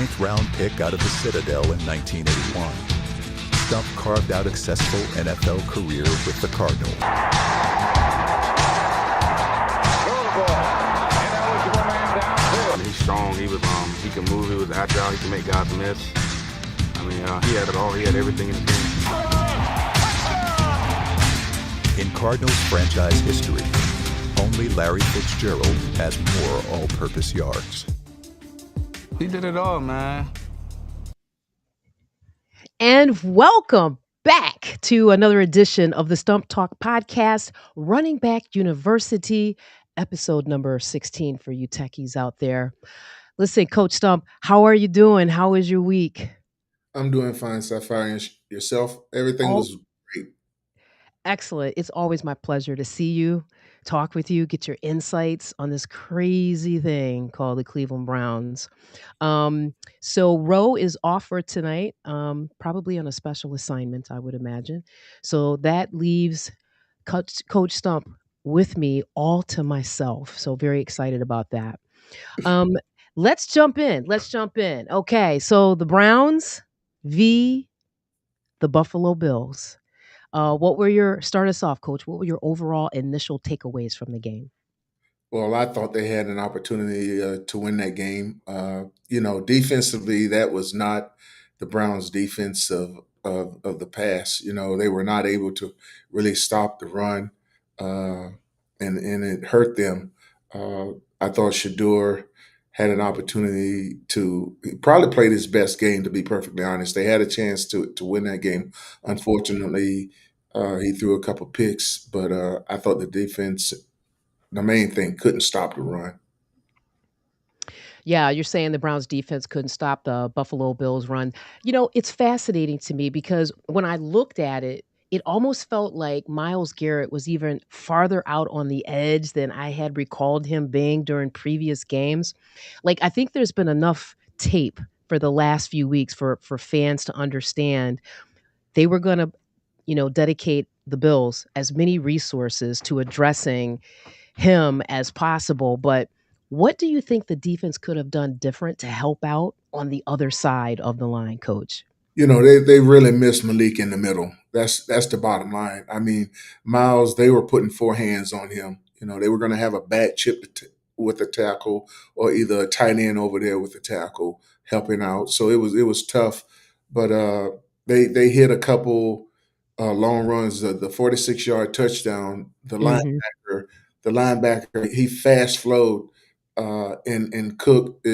ninth round pick out of the Citadel in 1981, Stump carved out a successful NFL career with the Cardinals. He's strong. He can move. He was agile. He can make guys miss. He had it all. He had everything in the game. In Cardinals franchise history, only Larry Fitzgerald has more all-purpose yards. He did it all, man. And welcome back to another edition of the Stump Talk podcast, Running Back University, episode number 16 for you techies out there. Listen, Coach Stump, how are you doing? How is your week? I'm doing fine, Saphyr. And yourself? Everything Oh, was great. excellent. It's always my pleasure to see you, talk with you, get your insights on this crazy thing called the Cleveland Browns. So Roe is off for tonight, probably on a special assignment, I would imagine. So that leaves Coach Stump with me all to myself. So very excited about that. Um, let's jump in. Let's jump in. Okay, so the Browns v. the Buffalo Bills. What were your start us off, Coach? What were your overall initial takeaways from the game? Well, I thought they had an opportunity to win that game. Defensively, that was not the Browns' defense of the past. They were not able to really stop the run, uh, and it hurt them. Uh, I thought Shador had an opportunity to he probably played his best game. To be perfectly honest, they had a chance to win that game. Unfortunately, he threw a couple picks, but I thought the defense, the main thing, couldn't stop the run. Yeah, you're saying the Browns defense couldn't stop the Buffalo Bills run. It's fascinating to me because when I looked at it, it almost felt like Miles Garrett was even farther out on the edge than I had recalled him being during previous games. Like I think there's been enough tape for the last few weeks for fans to understand they were going to, dedicate the Bills as many resources to addressing him as possible. But what do you think the defense could have done different to help out on the other side of the line, Coach? They really missed Malik in the middle. That's the bottom line. I mean, Miles, they were putting four hands on him. They were going to have a bad chip with the tackle, or either a tight end over there with the tackle helping out. So it was tough, but they hit a couple long runs. The 46-yard touchdown. Hmm. The linebacker, he fast flowed, and Cook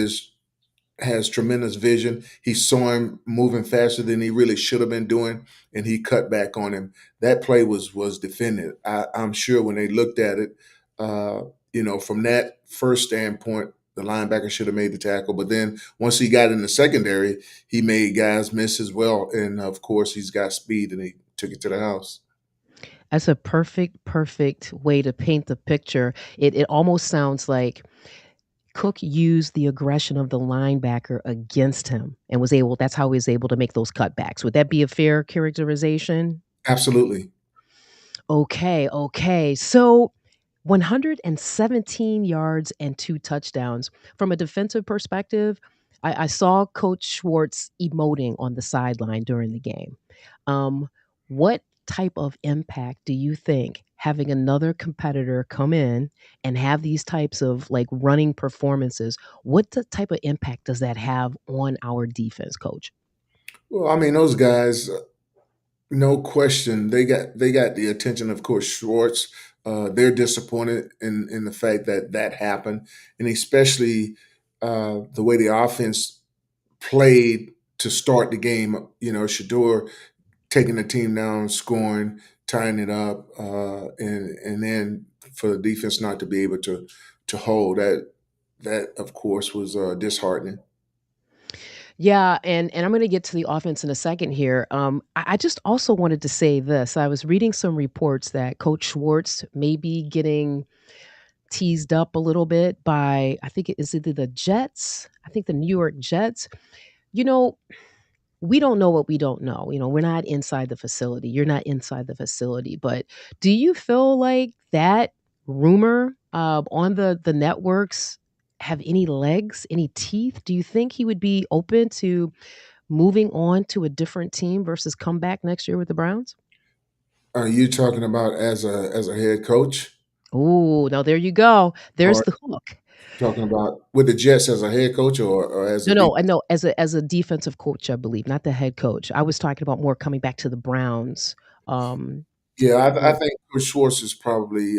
has tremendous vision. He saw him moving faster than he really should have been doing, and he cut back on him. That play was defended. I'm sure when they looked at it, from that first standpoint, the linebacker should have made the tackle. But then once he got in the secondary, he made guys miss as well. And of course, he's got speed, and he took it to the house. That's a perfect way to paint the picture. It almost sounds like Cook used the aggression of the linebacker against him and that's how he was able to make those cutbacks. Would that be a fair characterization? Absolutely. Okay. So 117 yards and two touchdowns. From a defensive perspective, I saw Coach Schwartz emoting on the sideline during the game. What type of impact do you think having another competitor come in and have these types of like running performances, type of impact does that have on our defense, Coach? Well, I mean, those guys, no question, they got the attention of course Schwartz. They're disappointed in the fact that happened, and especially the way the offense played to start the game. Shador taking the team down, scoring, tying it up, and then for the defense not to be able to hold that. That of course was disheartening. Yeah, and I'm going to get to the offense in a second here. I just also wanted to say this. I was reading some reports that Coach Schwartz may be getting teased up a little bit by, I think it is either the Jets, I think the New York Jets. You know, we don't know what we don't know. We're not inside the facility. You're not inside the facility. But do you feel like that rumor on the networks have any legs, any teeth? Do you think he would be open to moving on to a different team versus come back next year with the Browns? Are you talking about as a head coach, Oh, now there you go. There's or the hook. talking about with the Jets as a head coach, or as a No, no, I defense? know, as a defensive coach, I believe, not the head coach. I was talking about more coming back to the Browns. Um, Yeah, I yeah. think Coach Schwartz is probably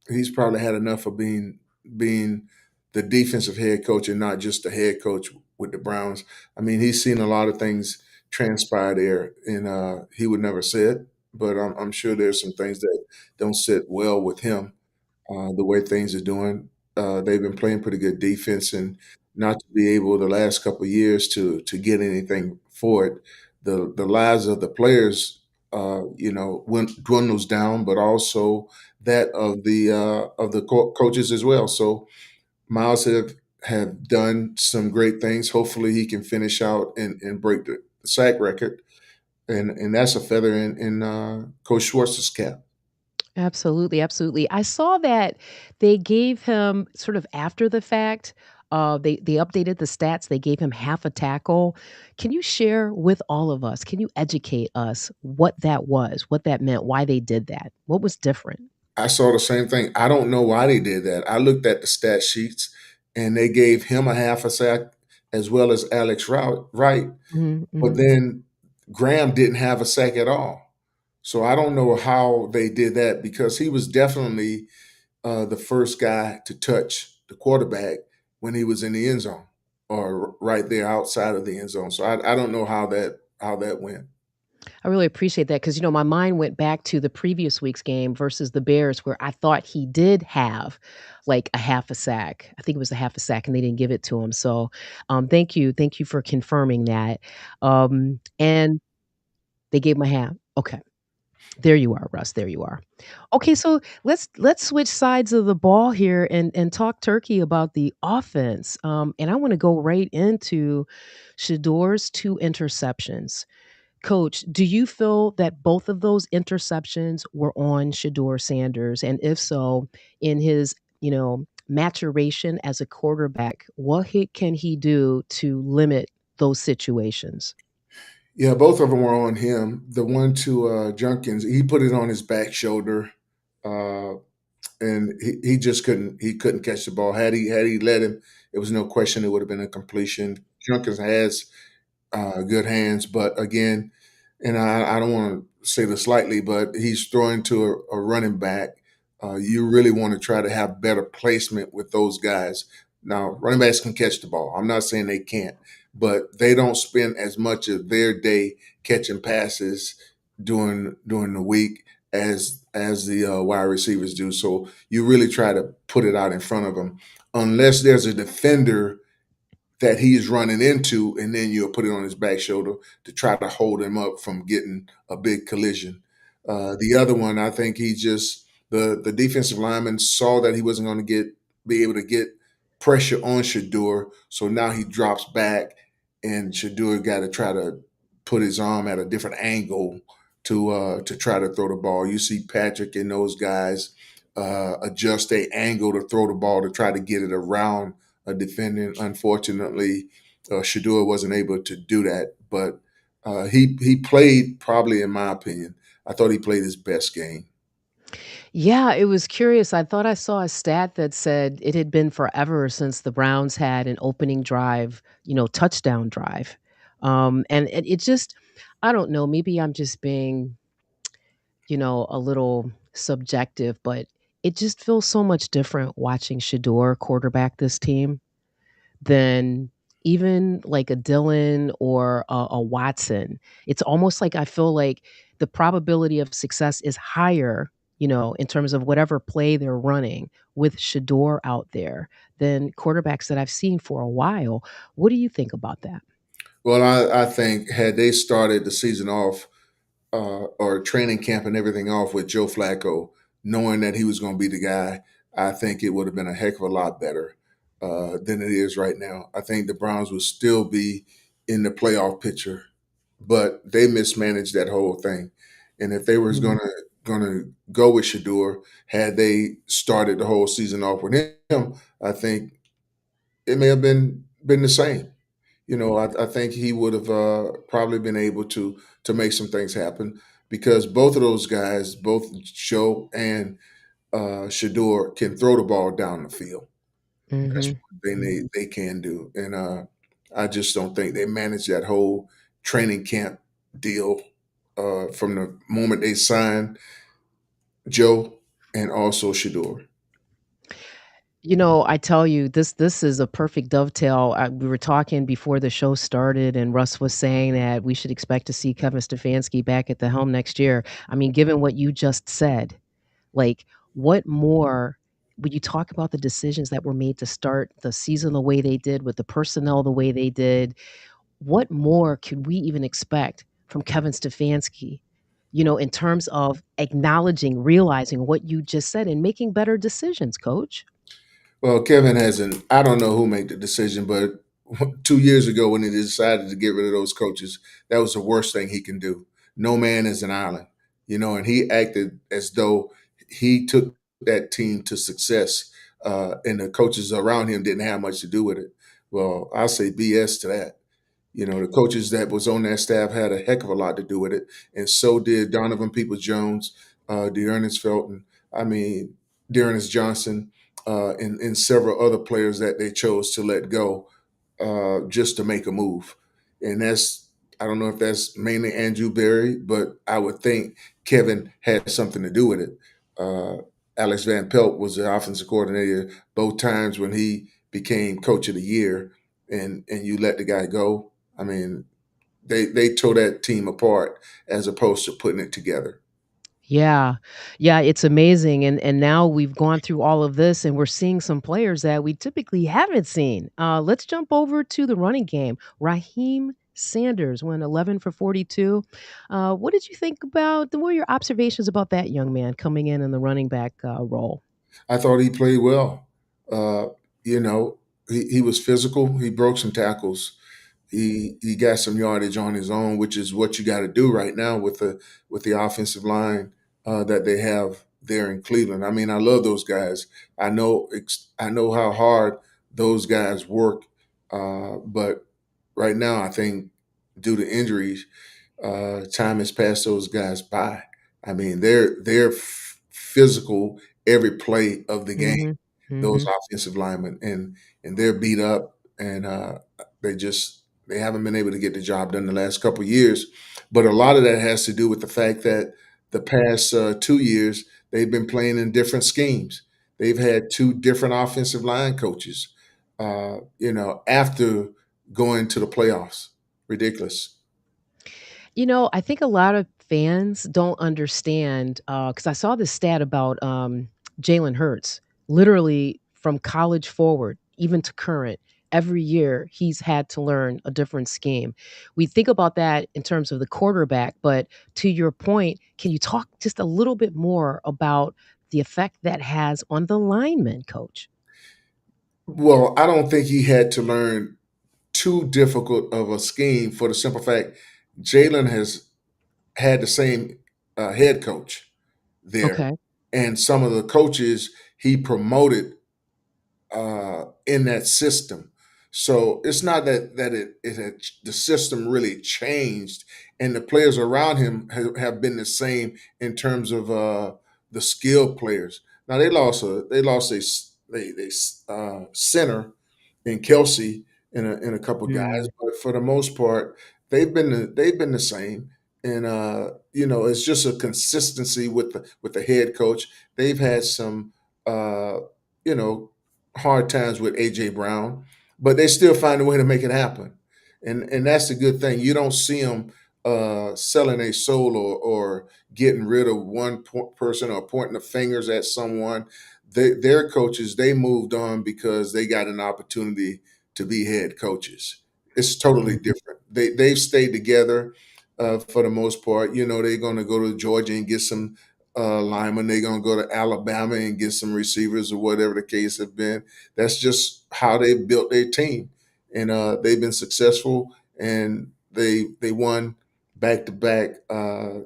he's probably had enough of being the defensive head coach and not just the head coach with the Browns. I mean, he's seen a lot of things transpire there, and he would never say it, but I'm sure there's some things that don't sit well with him. The way things are doing. They've been playing pretty good defense, and not to be able the last couple of years to get anything for it. The lives of the players, went dwindles down, but also that of the coaches as well. So Miles have done some great things. Hopefully, he can finish out and break the sack record, and that's a feather in Coach Schwartz's cap. Absolutely, absolutely. I saw that they gave him sort of after the fact, they updated the stats, they gave him half a tackle. Can you share with all of us, can you educate us what that was, what that meant, why they did that? What was different? I saw the same thing. I don't know why they did that. I looked at the stat sheets and they gave him a half a sack as well as Wright. Mhm, But mhm. then Graham didn't have a sack at all. So I don't know how they did that because he was definitely the first guy to touch the quarterback when he was in the end zone or right there outside of the end zone. So I don't know how that went. I really appreciate that because, my mind went back to the previous week's game versus the Bears where I thought he did have, like, a half a sack. I think it was a half a sack, and they didn't give it to him, so, thank you for confirming that. And they gave him a half. Okay. There you are, Russ, there you are. Okay, so let's switch sides of the ball here and talk turkey about the offense, and I wanna go right into Shador's 2 interceptions. Coach, do you feel that both of those interceptions were on Shador Sanders? And if so, in his, maturation as a quarterback, what can he do to limit those situations? Yeah, both of them were on him. The one to Junkins, he put it on his back shoulder. Uh, and he just couldn't catch the ball. Had he let him, it was no question it would have been a completion. Jenkins has good hands, but again, and I don't want to say this lightly, but he's throwing to a running back. You really want to try to have better placement with those guys. Now, running backs can catch the ball. I'm not saying they can't, but they don't spend as much of their day catching passes during the week as the wide receivers do. So you really try to put it out in front of them, unless there's a defender that he's running into, and then you'll put it on his back shoulder to try to hold him up from getting a big collision. The other one, I think he just the defensive lineman saw that he wasn't going to be able to get pressure on Shador, so now he drops back, and Shador got to try to put his arm at a different angle to try to throw the ball. You see Patrick and those guys adjust their angle to throw the ball to try to get it around a defendant. Unfortunately, Shador wasn't able to do that, but he played probably, in my opinion, I thought he played his best game. Yeah, it was curious. I thought I saw a stat that said it had been forever since the Browns had an opening drive, touchdown drive. And it just, I don't know, maybe I'm just being, a little subjective, but it just feels so much different watching Shador quarterback this team than even like a Dylan or a Watson. It's almost like I feel like the probability of success is higher, in terms of whatever play they're running with Shador out there than quarterbacks that I've seen for a while. What do you think about that? Well, I think had they started the season off or training camp and everything off with Joe Flacco, knowing that he was going to be the guy, I think it would have been a heck of a lot better than it is right now. I think the Browns would still be in the playoff picture, but they mismanaged that whole thing. And if they was going Mhm. to going to go with Shador. Had they started the whole season off with him, I think it may have been the same. I think he would have probably been able to make some things happen because both of those guys, both Joe and Shador, can throw the ball down the field. That's Mhm. one thing Mhm. they can do, and I just don't think they managed that whole training camp deal from the moment they signed Joe and also Shador. I tell you, this is a perfect dovetail. We were talking before the show started, and Russ was saying that we should expect to see Kevin Stefanski back at the helm next year. I mean, given what you just said, like, what more when you talk about the decisions that were made to start the season the way they did, with the personnel the way they did, what more could we even expect from Kevin Stefanski, in terms of acknowledging, realizing what you just said and making better decisions, coach? Well, Kevin hasn't. I don't know who made the decision, but 2 years ago when he decided to get rid of those coaches, that was the worst thing he can do. No man is an island, and he acted as though he took that team to success, and the coaches around him didn't have much to do with it. Well, I say BS to that. The coaches that was on that staff had a heck of a lot to do with it, and so did Donovan Peoples-Jones, Dearness Felton. I mean, Dearness Johnson, and several other players that they chose to let go just to make a move. And I don't know if that's mainly Andrew Berry, but I would think Kevin had something to do with it. Uh, Alex Van Pelt was the offensive coordinator both times when he became coach of the year, and you let the guy go. I mean, they tore that team apart as opposed to putting it together. Yeah. Yeah, it's amazing, and now we've gone through all of this, and we're seeing some players that we typically haven't seen. Let's jump over to the running game. Raheem Sanders went 11 for 42. What did you think about what were your observations about that young man coming in the running back, role? I thought he played well. Uh, you know, he was physical. He broke some tackles. He got some yardage on his own, which is what you got to do right now with the offensive line that they have there in Cleveland. I mean, I love those guys. I know how hard those guys work, but right now I think due to injuries, time has passed those guys by. I mean, they're physical every play of the game. Mhm. Those Mhm. offensive linemen, and they're beat up, and they haven't been able to get the job done the last couple of years. But a lot of that has to do with the fact that the past 2 years they've been playing in different schemes. They've had two different offensive line coaches. After going to the playoffs, ridiculous. I think a lot of fans don't understand, because I saw this stat about, Jalen Hurts. Literally from college forward, even to current, every year he's had to learn a different scheme. We think about that in terms of the quarterback, but to your point, can you talk just a little bit more about the effect that has on the lineman, coach? Well, I don't think he had to learn too difficult of a scheme for the simple fact Jalen has had the same head coach there, Okay. and some of the coaches he promoted in that system. So it's not that it had the system really changed, and the players around him have been the same in terms of the skilled players. Now they lost a center in Kelsey and a couple guys, Mm. but for the most part, they've been the same. And it's just a consistency with the head coach. They've had some you know hard times with AJ Brown, but they still find a way to make it happen. And that's the good thing. You don't see them selling a soul or getting rid of one person or pointing the fingers at someone. Their coaches, they moved on because they got an opportunity to be head coaches. It's totally Mhm. different. They've stayed together for the most part. They're going to go to Georgia and get some linemen. They're going to go to Alabama and get some receivers or whatever the case have been. That's just how they built their team, and they've been successful. And they won back-to-back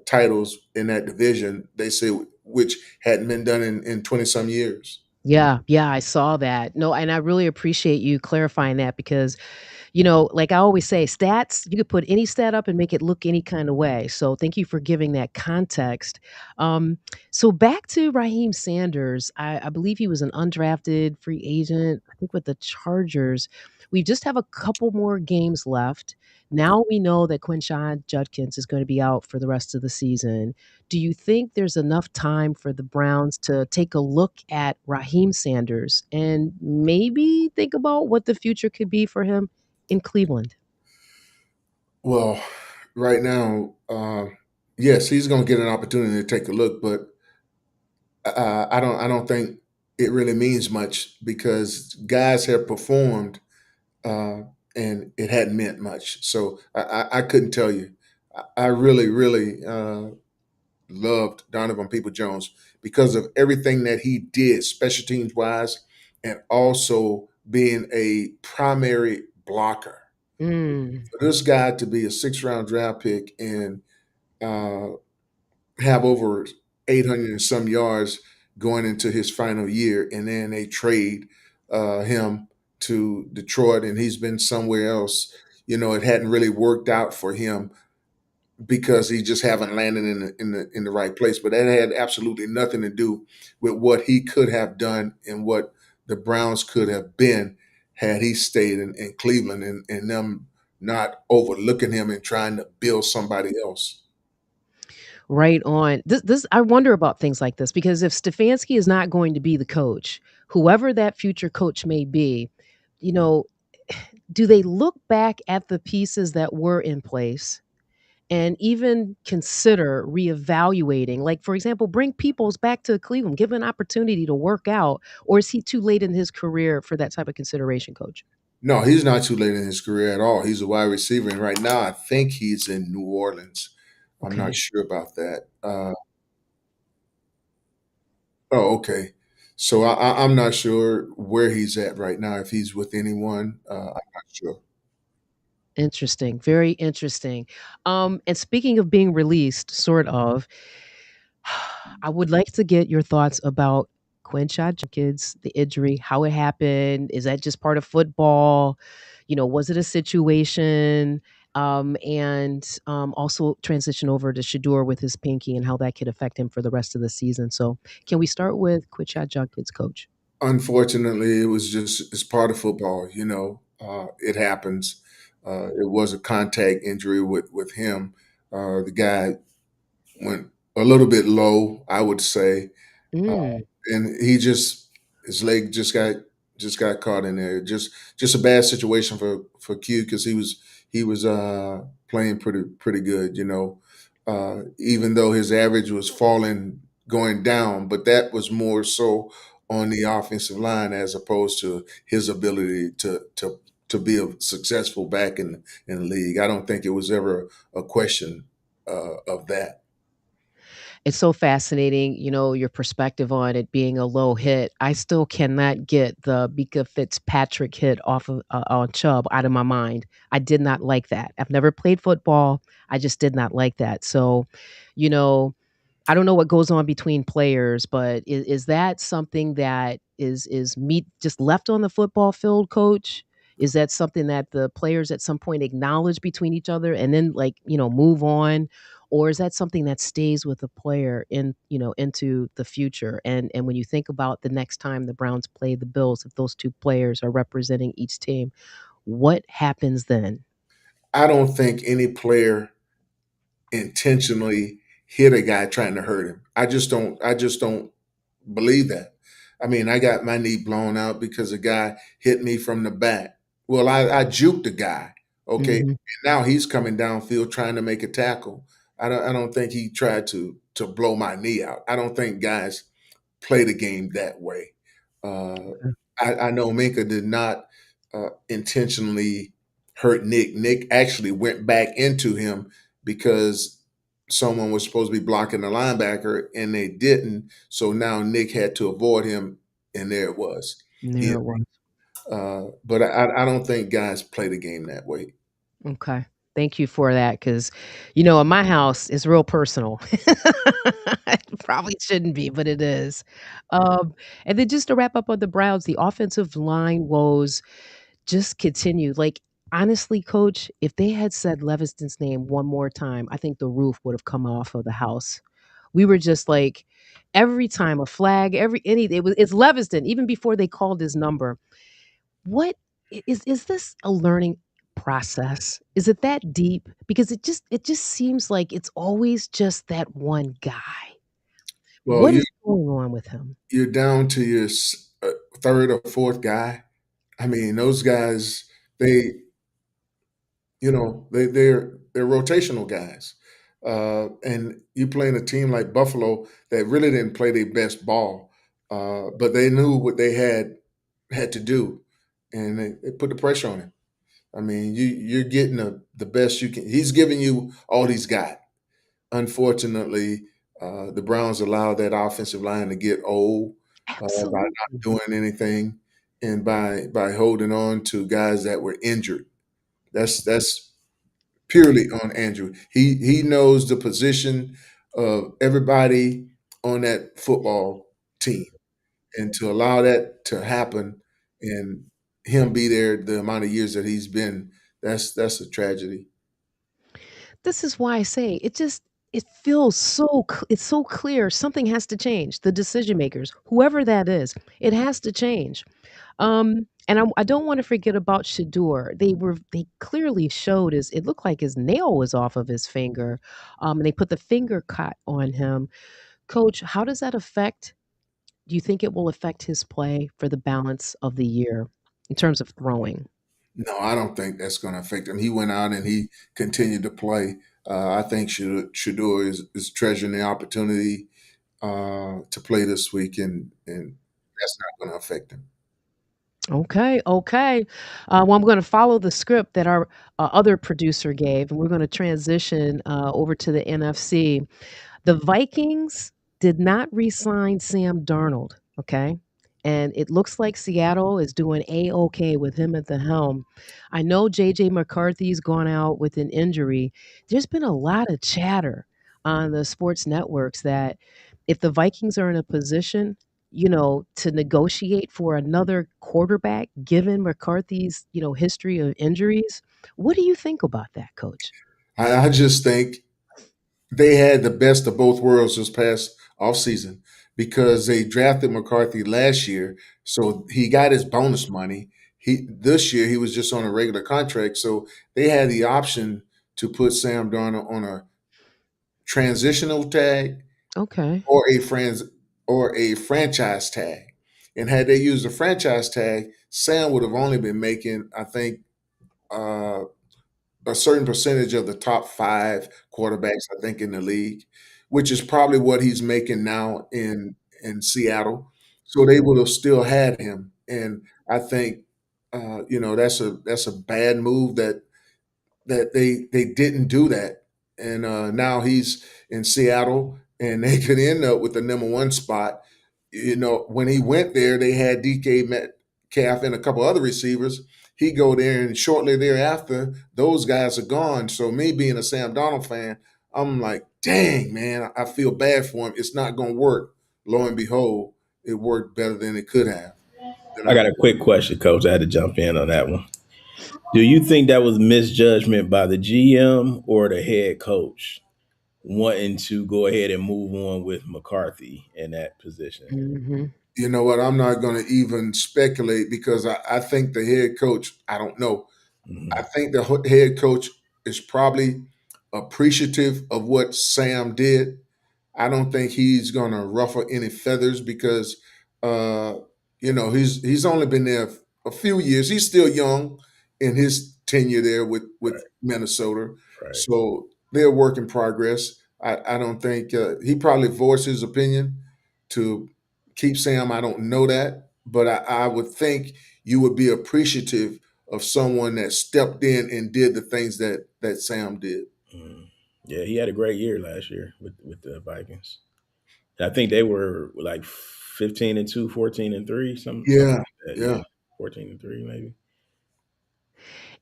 titles in that division. They say which hadn't been done in 20 some years. Yeah, yeah, I saw that. No, and I really appreciate you clarifying that because like I always say, stats, you could put any stat up and make it look any kind of way. So thank you for giving that context. Um, so back to Raheem Sanders. I believe he was an undrafted free agent, I think with the Chargers. We just have a couple more games left. Now we know that Quinshon Judkins is going to be out for the rest of the season. Do you think there's enough time for the Browns to take a look at Raheem Sanders and maybe think about what the future could be for him in Cleveland? Well, right now, yes, he's going to get an opportunity to take a look, but I don't think it really means much because guys have performed uh, and it hadn't meant much. So I couldn't tell you. I really, really loved Donovan People Jones because of everything that he did, special teams wise, and also being a primary blocker. Mm, For this guy to be a 6 round draft pick and uh, have over 800 and some yards going into his final year, and then they trade him to Detroit, and he's been somewhere else. It hadn't really worked out for him because he just haven't landed in the right place. But that had absolutely nothing to do with what he could have done and what the Browns could have been had he stayed in Cleveland and them not overlooking him and trying to build somebody else. right on. This I wonder about things like this because if Stefanski is not going to be the coach, whoever that future coach may be, you know, do they look back at the pieces that were in place and even consider reevaluating? Like, for example, bring Peoples back to Cleveland, give him an opportunity to work out, or is he too late in his career for that type of consideration, coach? No, he's not too late in his career at all. He's a wide receiver, and right now I think he's in New Orleans. I'm not Okay. sure about that. Oh, okay. So I'm not sure where he's at right now. If he's with anyone, I'm not sure. Interesting. Very interesting. And speaking of being released, sort of, I would like to get your thoughts about Quinshot Jenkins, the injury, how it happened. Is that just part of football? Was it a situation? And also transition over to Shador with his pinky and how that could affect him for the rest of the season. So, can we start with Quinshot Jenkins, coach? Unfortunately, it's part of football. It happens. It was a contact injury with him. The guy went a little bit low, I would say, uh, Mm, and his leg just got caught in there. Just a bad situation for Q because he was playing pretty good. Even though his average was falling going down, but that was more so on the offensive line as opposed to his ability to be a successful back in the league. I don't think it was ever a question of that. it's so fascinating, your perspective on it being a low hit. I still cannot get the Mika Fitzpatrick hit off of on Chubb out of my mind. I did not like that. I've never played football. I just did not like that. So, you know, I don't know what goes on between players, but is that something that is meat just left on the football field, coach? Is that something that the players at some point acknowledge between each other and then move on? Or is that something that stays with the player into the future? And when you think about the next time the Browns play the Bills, if those two players are representing each team, what happens then? I don't think any player intentionally hit a guy trying to hurt him. I just don't believe that. I mean, I got my knee blown out because a guy hit me from the back. Well, I juked the guy. Okay. Mhm. Now he's coming downfield trying to make a tackle. I don't think he tried to blow my knee out. I don't think guys play the game that way. Uh, I know Minka did not intentionally hurt Nick. Nick actually went back into him because someone was supposed to be blocking the linebacker and they didn't. So now Nick had to avoid him, and there it was. There He, it was. but I don't think guys play the game that way. Okay. Thank you for that, because in my house, it's real personal. It probably shouldn't be, but it is. Um, and then just to wrap up on the Browns, the offensive line woes just continue. Like, honestly, coach, if they had said Leviston's name one more time, I think the roof would have come off of the house. We were just like, every time a flag, it's Leviston, even before they called his number. What is this a learning process? Is it that deep? Because it just seems like it's always just that one guy. Well, What is going on with him? you're down to your third or fourth guy. I mean, those guys, they they're rotational guys. And you playing a team like Buffalo that really didn't play their best ball, but they knew what they had to do, and they put the pressure on him. I mean, you're getting the best you can. He's giving you all he's got. Unfortunately, the Browns allowed that offensive line to get old by not Absolutely. doing anything and by holding on to guys that were injured. That's purely on Andrew. He knows the position of everybody on that football team, and to allow that to happen and him be there the amount of years that he's been, that's a tragedy. This is why I say it feels it's so clear something has to change. The decision makers, whoever that is, it has to change. And I don't want to forget about Shador. They clearly showed it looked like his nail was off of his finger. And they put the finger cut on him. Coach, how does that affect? Do you think it will affect his play for the balance of the year in terms of throwing? No, I don't think that's going to affect him. He went out and he continued to play. I think Shador is treasuring the opportunity to play this week, and that's not going to affect him. Okay, okay. Well, I'm going to follow the script that our other producer gave, and we're going to transition over to the NFC. The Vikings did not re-sign Sam Darnold, okay? And it looks like Seattle is doing A-okay with him at the helm. I know JJ McCarthy's gone out with an injury. There's been a lot of chatter on the sports networks that if the Vikings are in a position, to negotiate for another quarterback, given McCarthy's, history of injuries, what do you think about that, coach? I just think they had the best of both worlds this past offseason because they drafted McCarthy last year, so he got his bonus money. This year he was just on a regular contract, so they had the option to put Sam Darnold on a transitional tag Okay. or a franchise tag. And had they used a franchise tag, Sam would have only been making, I think, uh, a certain percentage of the top five quarterbacks, I think, in the league, which is probably what he's making now in Seattle. So they would have still had him, and I think that's a bad move that they didn't do that, and now he's in Seattle, and they could end up with the number one spot. When he went there, they had DK Metcalf and a couple other receivers. He go there, and shortly thereafter, those guys are gone. So me being a Sam Donald fan, I'm like, dang man, I feel bad for him. It's not going to work. Lo and behold, it worked better than it could have. Than I I, got a quick question, Coach. I had to jump in on that one. Do you think that was misjudgment by the GM or the head coach wanting to go ahead and move on with McCarthy in that position? Mhm. you know what? I'm not going to even speculate because I think the head coach. I don't know. I Mhm. think the head coach is probably appreciative of what Sam did. I don't think he's going to ruffle any feathers because, uh, he's only been there a few years. He's still young in his tenure there with Right, Minnesota, right. so they're a work in progress. I don't think he probably voiced his opinion to keep Sam. I don't know that, but I would think you would be appreciative of someone that stepped in and did the things that Sam did. Mhm. Yeah, he had a great year last year with the Vikings. And I think they were like 15-2, 14-3, something Yeah, like that. Yeah, yeah. 14-3 maybe.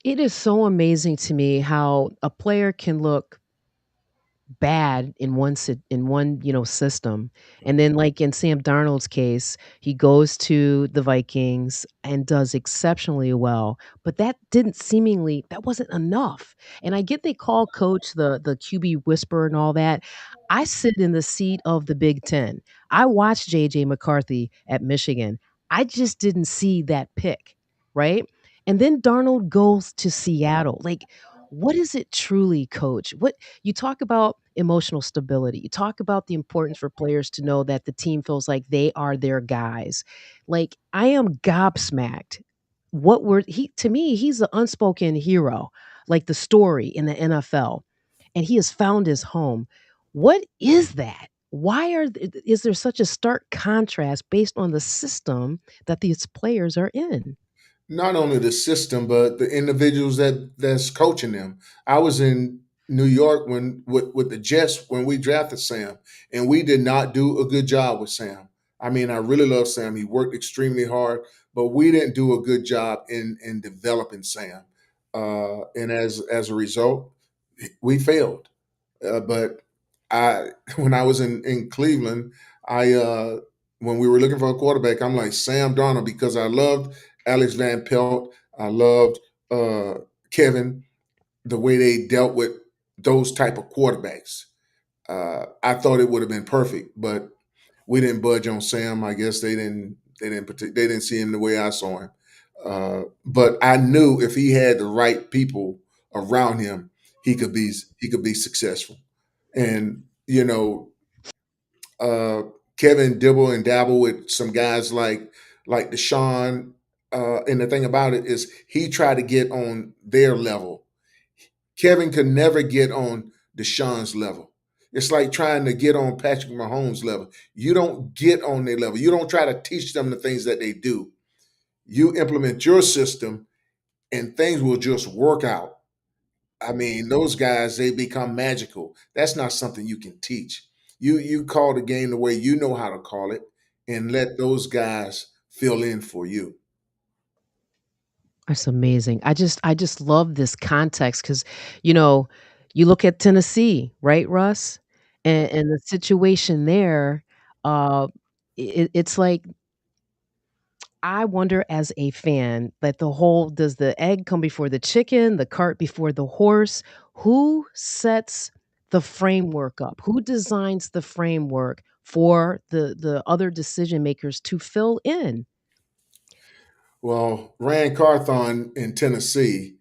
It is so amazing to me how a player can look bad in one, system. And then like in Sam Darnold's case, he goes to the Vikings and does exceptionally well, but that wasn't enough. And I get they call coach the QB whisperer and all that. I sit in the seat of the Big 10. I watched JJ McCarthy at Michigan. I just didn't see that pick, right? And then Darnold goes to Seattle. Like, what is it truly, coach? What you talk about emotional stability. You talk about the importance for players to know that the team feels like they are their guys. Like, I am gobsmacked. What were he to me, he's the unspoken hero, like the story in the NFL. And he has found his home. What is that? Is there such a stark contrast based on the system that these players are in? Not only the system but the individuals that's coaching them. I was in New York when with the Jets when we drafted Sam, and we did not do a good job with Sam. I mean, I really love Sam. He worked extremely hard, but we didn't do a good job in developing Sam. And as a result, we failed. But I when I was in Cleveland, I when we were looking for a quarterback, I'm like Sam Darnold because I loved Alex Van Pelt. I loved uh, Kevin, the way they dealt with those type of quarterbacks. I thought it would have been perfect, but we didn't budge on Sam. I guess they didn't see him the way I saw him. But I knew if he had the right people around him, he could be successful. And uh, Kevin dibble and dabble with some guys like Deshaun. And the thing about it is, he tried to get on their level. Kevin could never get on Deshaun's level. It's like trying to get on Patrick Mahomes' level. You don't get on their level. You don't try to teach them the things that they do. You implement your system, and things will just work out. I mean, those guys, they become magical. That's not something you can teach. You call the game the way you know how to call it, and let those guys fill in for you. That's amazing. I just love this context because, you know, you look at Tennessee, right, Russ? And the situation there, uh, it's like I wonder as a fan that the whole does the egg come before the chicken, the cart before the horse? Who sets the framework up? Who designs the framework for the other decision makers to fill in? Well, Rand Carthon in Tennessee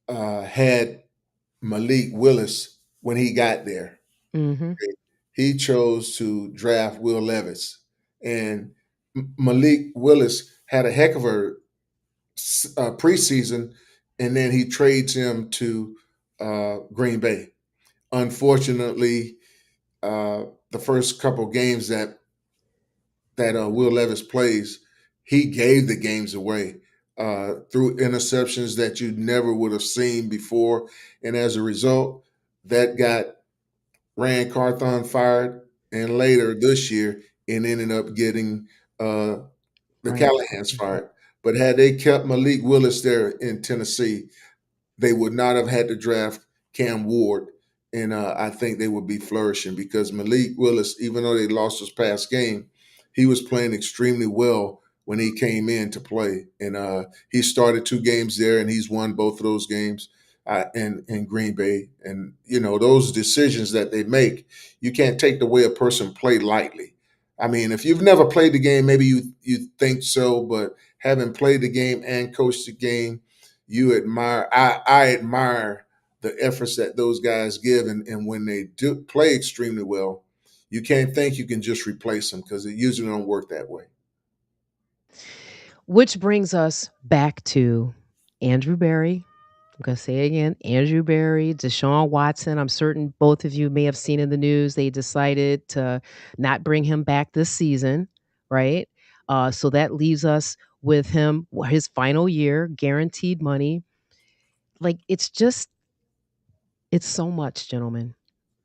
had Malik Willis when he got there. Mhm. He chose to draft Will Levis, and Malik Willis had a heck of a preseason, and then he trades him to Green Bay. Unfortunately, the first couple games that Will Levis plays, he gave the games away through interceptions that you never would have seen before, and as a result, that got Rand Carthon fired, and later this year, it ended up getting uh, the Right. Callahans fired. But had they kept Malik Willis there in Tennessee, they would not have had to draft Cam Ward, and I think they would be flourishing because Malik Willis, even though they lost his past game, he was playing extremely well when he came in to play, and he started 2 games there, and he's won both of those games in Green Bay. And those decisions that they make, you can't take the way a person played lightly. I mean, if you've never played the game, maybe you think so, but having played the game and coached the game, you admire I admire the efforts that those guys give, and when they do play extremely well, you can't think you can just replace them because it usually don't work that way. Which brings us back to Andrew Berry. I'm going to say it again, Andrew Berry, Deshaun Watson. I'm certain both of you may have seen in the news they decided to not bring him back this season, right? So that leaves us with him, his final year, guaranteed money. Like, it's so much, gentlemen.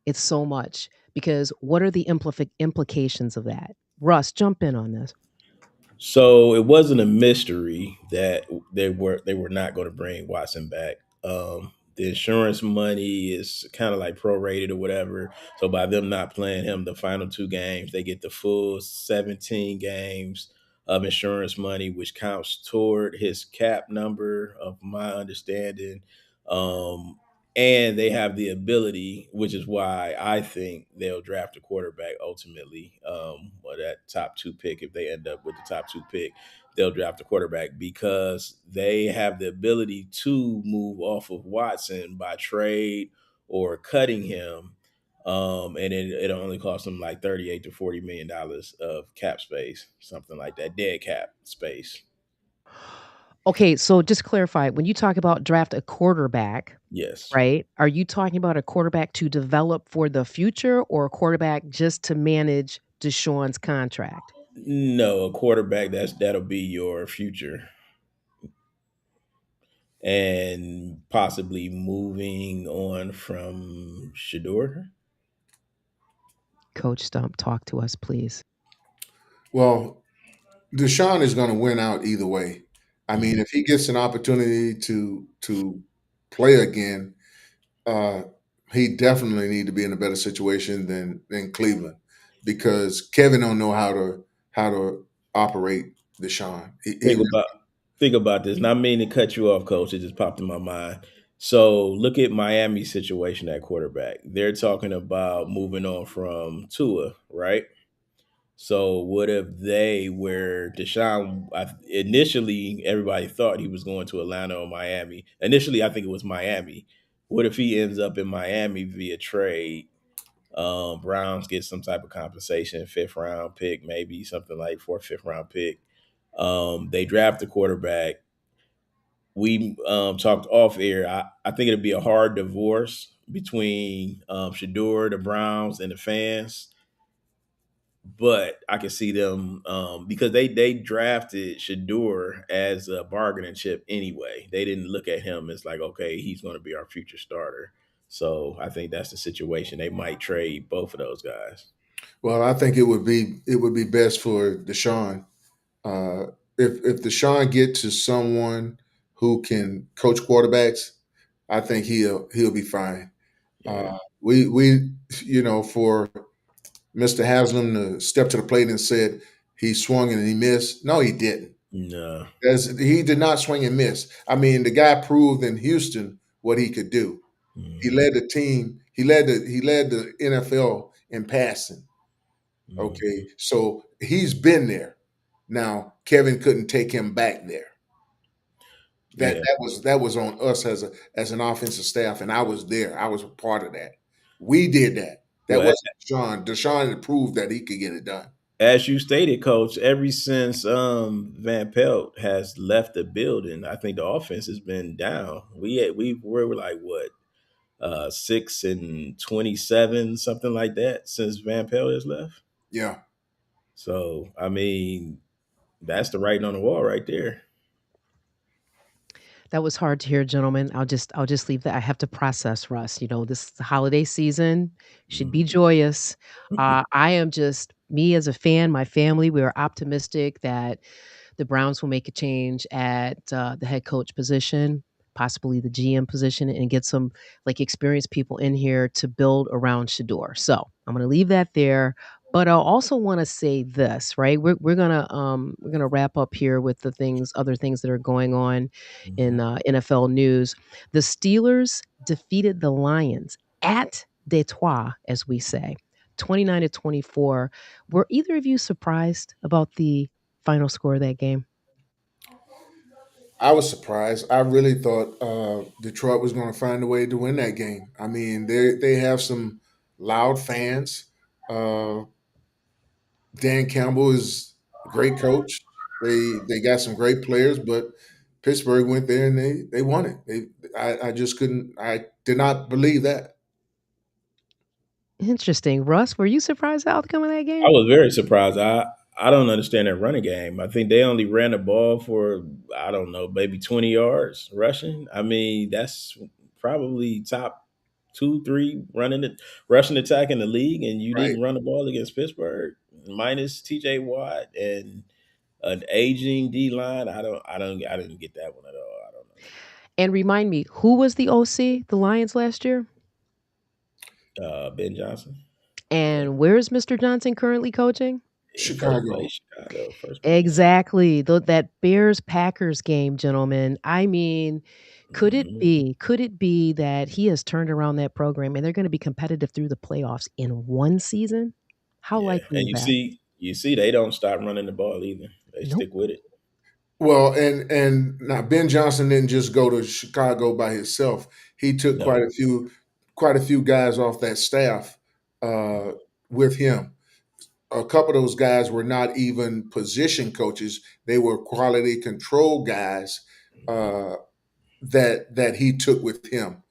It's so much because what are the implications of that? Russ, jump in on this. So it wasn't a mystery that they were not going to bring Watson back. The insurance money is kind of like prorated or whatever. So by them not playing him the final two games, they get the full 17 games of insurance money, which counts toward his cap number, of my understanding. Um, and they have the ability, which is why I think they'll draft a quarterback ultimately, or that top two pick. If they end up with the top two pick, they'll draft a quarterback because they have the ability to move off of Watson by trade or cutting him. And it only costs them like $38 to $40 million of cap space, something like that, dead cap space. Okay, so just clarify, when you talk about draft a quarterback, Yes. right? Are you talking about a quarterback to develop for the future or a quarterback just to manage Deshaun's contract? No, a quarterback that'll be your future, and possibly moving on from Shador. Coach Stump, talk to us, please. Well, Deshaun is going to win out either way. I mean, Mhm. if he gets an opportunity to play again, uh, he definitely need to be in a better situation than Cleveland, because Kevin don't know how to operate Deshaun. He Think about think about this. Not meaning to cut you off, coach. It just popped in my mind. So look at Miami's situation at quarterback. They're talking about moving on from Tua, right? So what if they were Deshaun? Initially, everybody thought he was going to Atlanta or Miami. Initially, I think it was Miami. What if he ends up in Miami via trade? Browns get some type of compensation, fifth round pick, maybe something like fourth, fifth round pick. They draft a quarterback. We talked off air. I think it'd be a hard divorce between Shador, the Browns, and the fans, but I can see them because they drafted Shador as a bargaining chip anyway. They didn't look at him as like, okay, he's going to be our future starter. So I think that's the situation. They might trade both of those guys. Well, I think it would be best for Deshaun. If Deshaun get to someone who can coach quarterbacks, I think he'll be fine. Yeah. We for Mr. Haslam to step to the plate and said he swung and he missed. No, he didn't. No. As he did not swing and miss. I mean, the guy proved in Houston what he could do. He Mhm. led the team. He led the NFL in passing. Okay, Mhm. so he's been there. Now Kevin couldn't take him back there. That Yeah. that was on us as an offensive staff, and I was there. I was a part of that. We did that. That Well, wasn't Deshaun. Deshaun had proved that he could get it done. as you stated, Coach, ever since Van Pelt has left the building, I think the offense has been down. We were like what 6-27, something like that, since Van Pelt has left. Yeah. So I mean, that's the writing on the wall right there. That was hard to hear, gentlemen. I'll just leave that. I have to process, Russ. You know, this is the holiday season should be Mhm. joyous. I am just me as a fan, my family, we are optimistic that the Browns will make a change at the head coach position, possibly the GM position, and get some like experienced people in here to build around Shador. So I'm going to leave that there. But I also want to say this, right? We're gonna wrap up here with the other things that are going on in Mhm. NFL news. The Steelers defeated the Lions at Detroit, as we say, 29-24. Were either of you surprised about the final score of that game? I was surprised. I really thought Detroit was going to find a way to win that game. I mean, they have some loud fans. Uh, Dan Campbell is a great coach. They got some great players, but Pittsburgh went there and they won it. I just couldn't. I did not believe that. Interesting. Russ, were you surprised at the outcome of that I game? was very surprised. I don't understand that running game. I think they only ran the ball for, I don't know, maybe 20 yards rushing. I mean, that's probably top two, three rushing attack in the league, and you Right. didn't run the ball against Pittsburgh minus TJ Watt and An aging D line. I didn't get that one at all. I don't And remind me, who was the OC, the Lions last year? know. Ben Johnson. Yeah, And where's Mr. Johnson currently coaching? in first Chicago. place, Chicago. First place. Exactly. That Bears Packers game, gentlemen. I mean, Hmm. could it be that he has turned around that program and they're going to be competitive through the playoffs in one season? How Yeah, likely and is that? you see, they don't stop running the ball either. They Nope. stick with it. Well, and now Ben Johnson didn't just go to Chicago by himself. He took No. quite a few guys off that staff uh, with him. A couple of those guys were not even position coaches; they were quality control guys uh, that he took with him.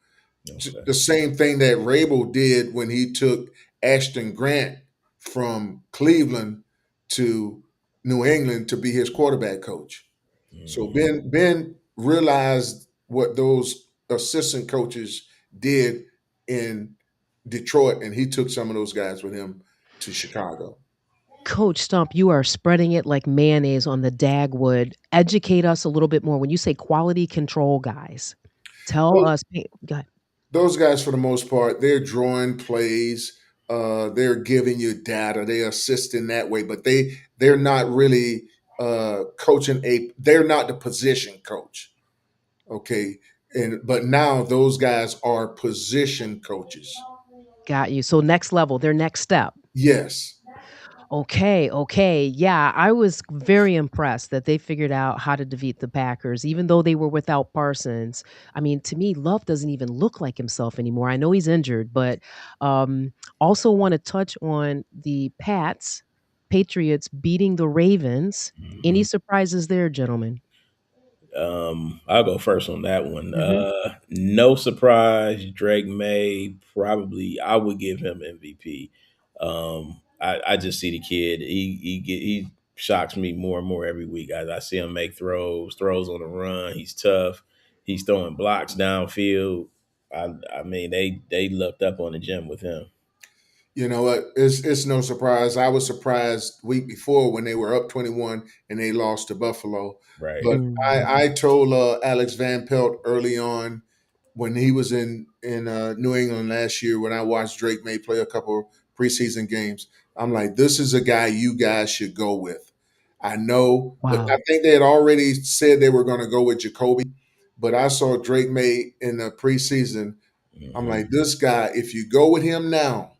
Okay. The same thing that Rabel did when he took Ashton Grant from Cleveland to New England to be his quarterback coach. So Hmm. Ben realized what those assistant coaches did in Detroit, and he took some of those guys with him to Chicago. Coach Stump, you are spreading it like mayonnaise on the Dagwood. Educate us a little bit more. When you say quality control guys, tell Those, us. Go ahead. those guys, for the most part, they're drawing plays. They're giving you data. They assist in that way, but they're not really coaching a. They're not the position coach. Okay, and but now those guys are position coaches. Got you. So next level, their next step. Yes. Okay, okay. Yeah, I was very impressed that they figured out how to defeat the Packers, even though they were without Parsons. I mean, to me, Love doesn't even look like himself anymore. I know he's injured, but um, also want to touch on the Patriots beating the Ravens. Any Hmm. surprises there, gentlemen? I'll go first on that one. Hmm. No surprise, Drake May probably. I would give him MVP. I just see the kid. He shocks me more and more every week. I see him make throws on the run. He's tough. He's throwing blocks downfield. I mean, they looked up on the gym with him. You know what? It's no surprise. I was surprised week before when they were up 21 and they lost to Buffalo. Right. But Mm. I told Alex Van Pelt early on when he was in New England last year when I watched Drake May play a couple preseason games. I'm like, this is a guy you guys should go with. I know, but I Wow. think they had already said they were going to go with Jacoby. But I saw Drake May in the preseason. I'm Hmm. like, this guy, if you go with him now,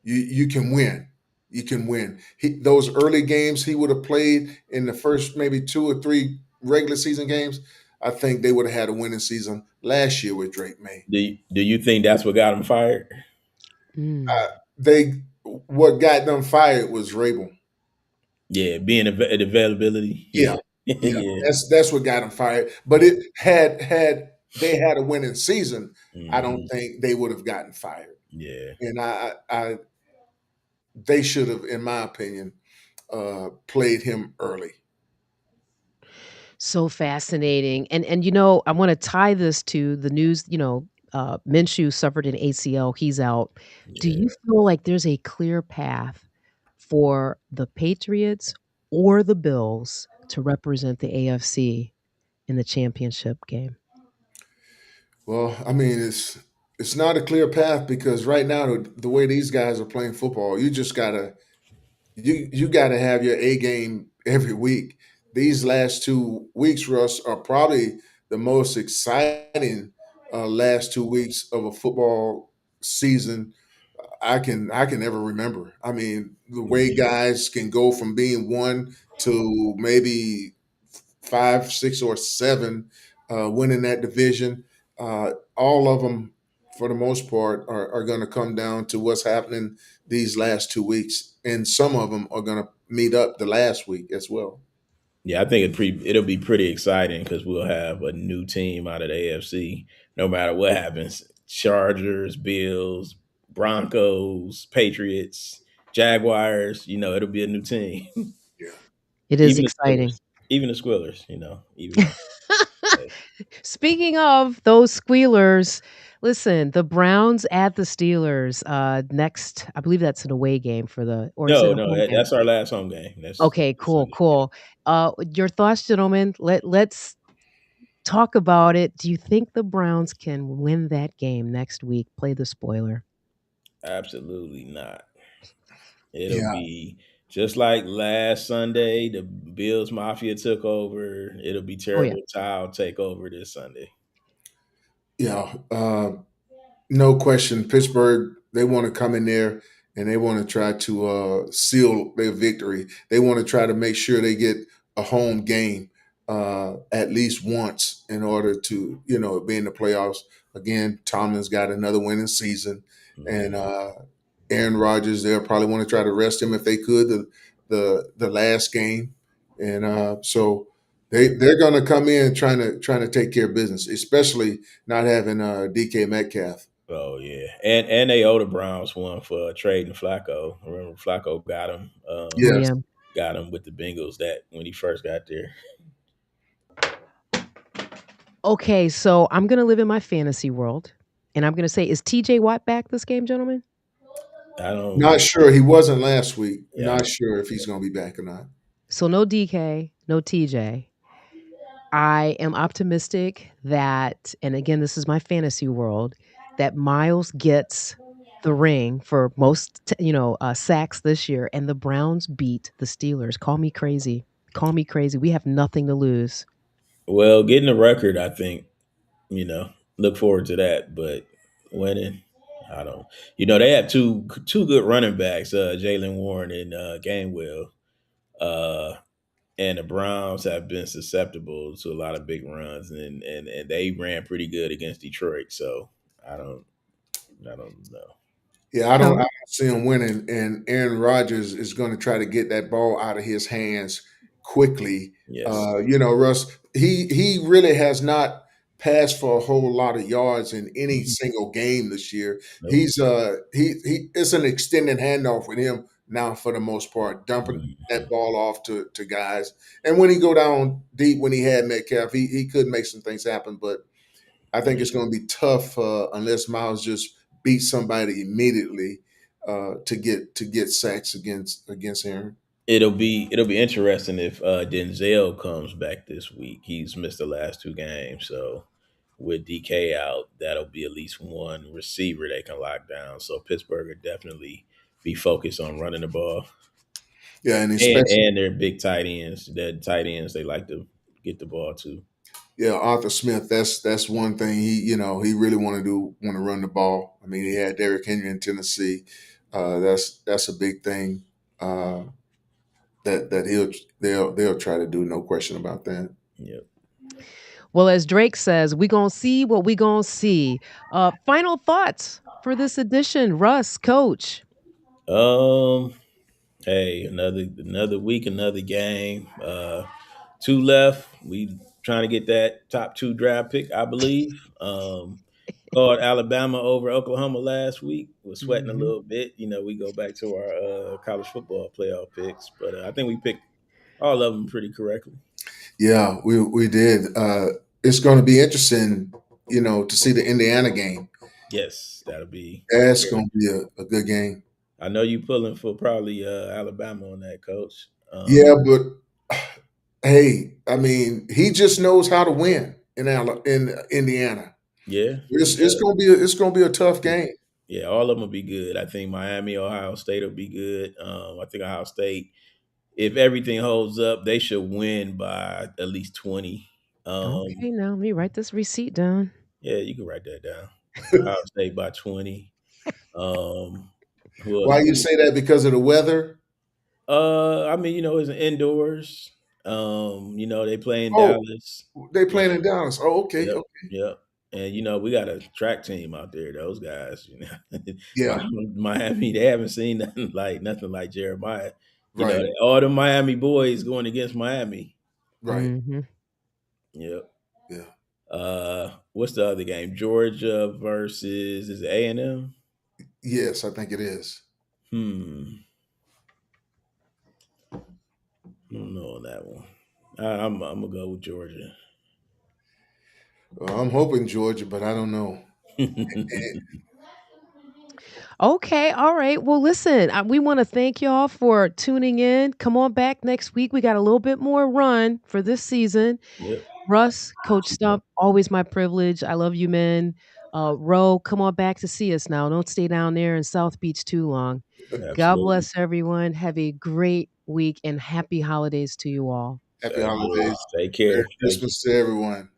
you can win. You can win. Those early games he would have played in the first maybe two or three regular season games. I think they would have had a winning season last year with Drake May. Do you think that's what got him fired? Mm. Uh, they what got them fired was Rabel. Yeah, being availability. Yeah, Yeah. yeah, Yeah. that's what got them fired. But it had they had a winning season, I don't Hmm. think they would have gotten fired. Yeah. And they should have, in my opinion, played him early. So fascinating. And I want to tie this to the news, Minshew suffered an ACL, he's out. Do Yeah. you feel like there's a clear path for the Patriots or the Bills to represent the AFC in the championship game? Well, I mean, it's not a clear path because right now the way these guys are playing football, you gotta have your A game every week. These last 2 weeks, Russ, are probably the most exciting last 2 weeks of a football season I can ever remember. I mean, the way Mhm. guys can go from being one to maybe five, six, or seven, winning that division. All of them, for the most part, are going to come down to what's happening these last 2 weeks, and some of them are going to meet up the last week as well. Yeah, I think it'll be pretty exciting because we'll have a new team out of the AFC. No matter what happens, Chargers, Bills, Broncos, Patriots, Jaguars. It'll be a new team. Yeah. It is Even the exciting. Squillers. Even the Squillers. Even. Speaking of those squealers, Listen, the Browns at the Steelers, next I believe that's an away game for the or is it No, a no, home game? that's our last home game. That's Okay, this cool, Sunday. Yeah, cool. Your thoughts, gentlemen? Let's talk about it. Do you think the Browns can win that game next week? Play the spoiler. absolutely not. It'll Yeah, be just like last Sunday. The Bills Mafia took over. It'll be Oh yeah. terrible. Tile take over this Sunday. yeah. No question. Pittsburgh, they want to come in there and they want to try to seal their victory. They want to try to make sure they get a home game at least once in order to, be in the playoffs. Again, Tomlin's got another winning season. And Mhm. Aaron Rodgers, they'll probably want to try to rest him if they could the last game. And so they're going to come in trying to take care of business, especially not having DK Metcalf. Oh yeah, and they owe the Browns one for trading Flacco. Remember Flacco Oh Yes. yeah. got him with the Bengals that when he first got there. Okay, so I'm gonna live in my fantasy world, and I'm gonna say, is TJ Watt back this game, gentlemen? I Not don't. sure. He wasn't last week. Yeah, I Not don't sure if think he's going to be back or not. So no DK, no TJ. I am optimistic that, and again, this is my fantasy world, that Miles gets the ring for most, sacks this year, and the Browns beat the Steelers. Call me crazy. Call me crazy. We have nothing to lose. so. Well, getting a record, I think you know, look forward to that. But winning, I don't. They have two good running backs, Jalen Warren and Gainwell. Uh, and the Browns have been susceptible to a lot of big runs, and they ran pretty good against Detroit. So I don't I don't know. Yeah, I don't No. see him winning. And Aaron Rodgers is going to try to get that ball out of his hands quickly. Yes. Russ, he really has not passed for a whole lot of yards in any Mhm. single game this year. Nope. He's he it's an extended handoff with him now for the most part, dumping that Mhm. ball off to guys. And when he go down deep, when he had Metcalf, he could make some things happen, but I think it's going to be tough unless Miles just beats somebody immediately to get sacks against Aaron. It'll be interesting if Denzel comes back this week. He's missed the last two games, so with DK out, that'll be at least one receiver they can lock down. So Pittsburgh will definitely be focused on running the ball, Yeah, and and especially and their big tight ends. Their tight ends they like to get the ball to. Arthur Smith. That's one thing he really want to run the ball. I mean, he had Derrick Henry in Tennessee. That's a big thing that they'll try to do. No question about that. Yep. Well, as Drake says, we gonna see what we gonna see. Final thoughts for this edition, Russ, Coach. Um. Hey, another week, another game. Two left. We trying to get that top two draft pick, I believe. Called Alabama over Oklahoma last week. Was sweating a Mhm. little bit. We go back to our college football playoff picks, but I think we picked all of them pretty correctly. Yeah, we did. It's going to be interesting, to see the Indiana game. Yes, that'll be That's very. going to be a good game. I know you pulling for probably Alabama on that, coach. Yeah, but hey, I mean, he just knows how to win in Indiana. Yeah, he It's does. going to be a tough game. Yeah, all of them will be good. I think Miami, Ohio State will be good. I think Ohio State, if everything holds up, they should win by at least 20. Okay, now let me write this receipt down. Yeah, you can write that down. Ohio State by 20. Um, who else? Why you say that? Because of the weather? I mean, it's indoors. They play in Oh, Dallas. they Yeah, playing in Dallas. Oh, okay, yep, okay. yep. And we got a track team out there. Those guys, Yeah, Miami, they haven't seen nothing like Jeremiah. right, All the Miami boys going against Miami. right. Mhm. Yep. Yeah. What's the other game? Georgia versus is it A&M? Yes, I think it is. Hmm. I don't know on that one. I'm gonna go with Georgia. I'm hoping Georgia, but I don't know. Okay, all right. Well, listen, we want to thank y'all for tuning in. Come on back next week. We got a little bit more run for this season. Yep. Russ, Coach Stump, always my privilege. I love you, men. Ro, come on back to see us now. Don't stay down there in South Beach too long. God Absolutely. bless everyone. Have a great week and happy holidays to you all. Happy Same here. holidays. Take Merry care. Thank you. Christmas to everyone.